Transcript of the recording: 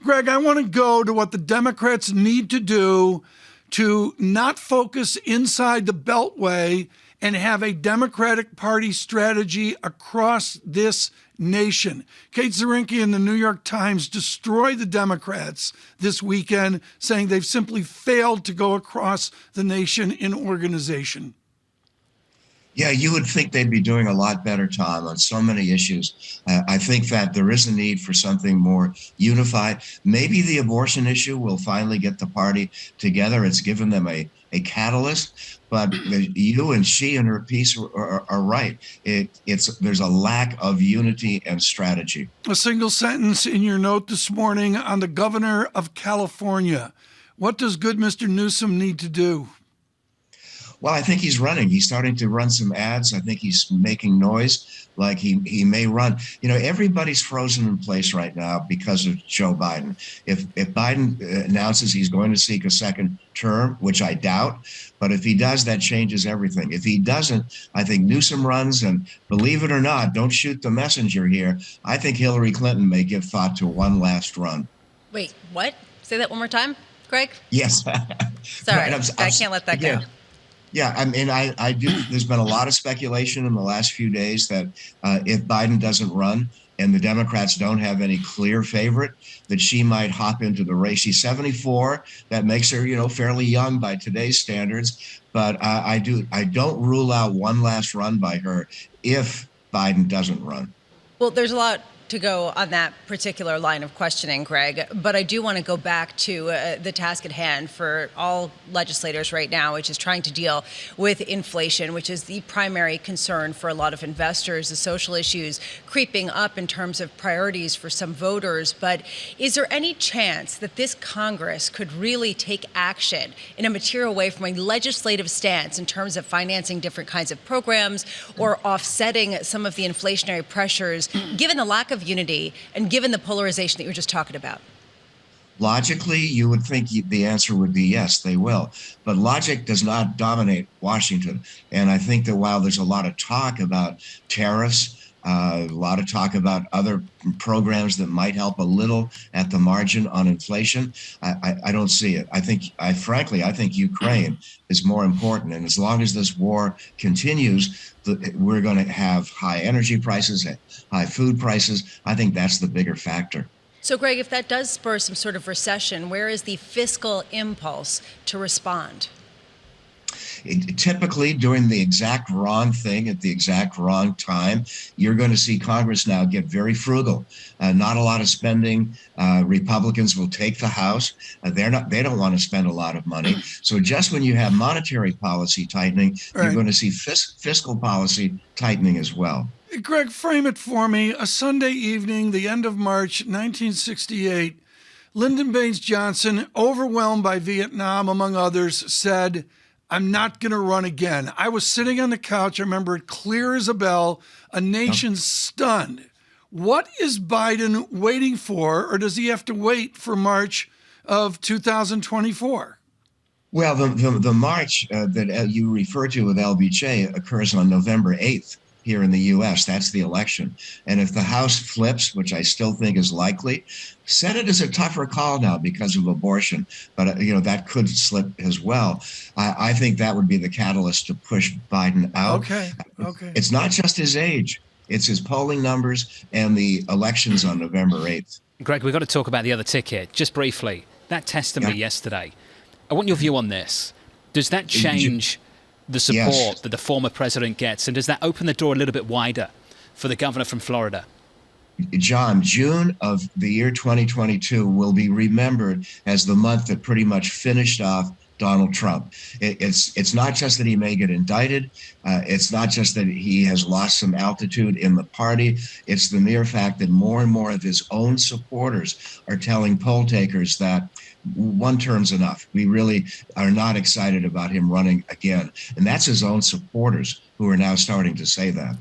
Greg, I want to go to what the Democrats need to do to not focus inside the Beltway and have a Democratic Party strategy across this nation. Kate Zerinke in the New York Times destroyed the Democrats this weekend, saying they've simply failed to go across the nation in organization. Yeah, you would think they'd be doing a lot better, Tom, on so many issues. I think that there is a need for something more unified. Maybe the abortion issue will finally get the party together. It's given them a catalyst. But you and she and her piece are right. There's a lack of unity and strategy. A single sentence in your note this morning on the governor of California. What does good Mr. Newsom need to do? Well, I think he's running. He's starting to run some ads. I think he's making noise like he may run. You know, everybody's frozen in place right now because of Joe Biden. If Biden announces he's going to seek a second term, which I doubt, but if he does, that changes everything. If he doesn't, I think Newsom runs, and believe it or not, don't shoot the messenger here, I think Hillary Clinton may give thought to one last run. Wait, what? Say that one more time, Greg? Yes. Sorry, I can't let that go. Yeah, I mean, I do. There's been a lot of speculation in the last few days that if Biden doesn't run and the Democrats don't have any clear favorite, that she might hop into the race. She's 74. That makes her, fairly young by today's standards. But I don't rule out one last run by her if Biden doesn't run. Well, there's a lot to go on that particular line of questioning, Greg, but I do want to go back to the task at hand for all legislators right now, which is trying to deal with inflation, which is the primary concern for a lot of investors, the social issues creeping up in terms of priorities for some voters. But is there any chance that this Congress could really take action in a material way from a legislative stance in terms of financing different kinds of programs or offsetting some of the inflationary pressures, given the lack of unity and given the polarization that you were just talking about? Logically, you would think the answer would be yes, they will. But logic does not dominate Washington. And I think that while there's a lot of talk about tariffs, a lot of talk about other programs that might help a little at the margin on inflation, I don't see it. Frankly, I think Ukraine is more important. And as long as this war continues, we're going to have high energy prices, high food prices. I think that's the bigger factor. So, Greg, if that does spur some sort of recession, where is the fiscal impulse to respond? Typically, doing the exact wrong thing at the exact wrong time, you're going to see Congress now get very frugal. Not a lot of spending. Republicans will take the House. They don't want to spend a lot of money. So just when you have monetary policy tightening, you're going to see fiscal policy tightening as well. Greg, frame it for me. A Sunday evening, the end of March 1968, Lyndon Baines Johnson, overwhelmed by Vietnam, among others, said, "I'm not going to run again." I was sitting on the couch. I remember it clear as a bell, a nation stunned. What is Biden waiting for, or does he have to wait for March of 2024? Well, the march that you refer to with LBJ occurs on November 8th. Here in the U.S., that's the election. And if the House flips, which I still think is likely, Senate is a tougher call now because of abortion, but that could slip as well. I think that would be the catalyst to push Biden out. Okay. It's not just his age; it's his polling numbers and the elections on November 8th. Greg, we've got to talk about the other ticket just briefly. That testimony yesterday. I want your view on this. Does that change the support that the former president gets, and does that open the door a little bit wider for the governor from Florida? John, June of the year 2022 will be remembered as the month that pretty much finished off Donald Trump. It's not just that he may get indicted. It's not just that he has lost some altitude in the party. It's the mere fact that more and more of his own supporters are telling poll takers that one term's enough. We really are not excited about him running again. And that's his own supporters who are now starting to say that.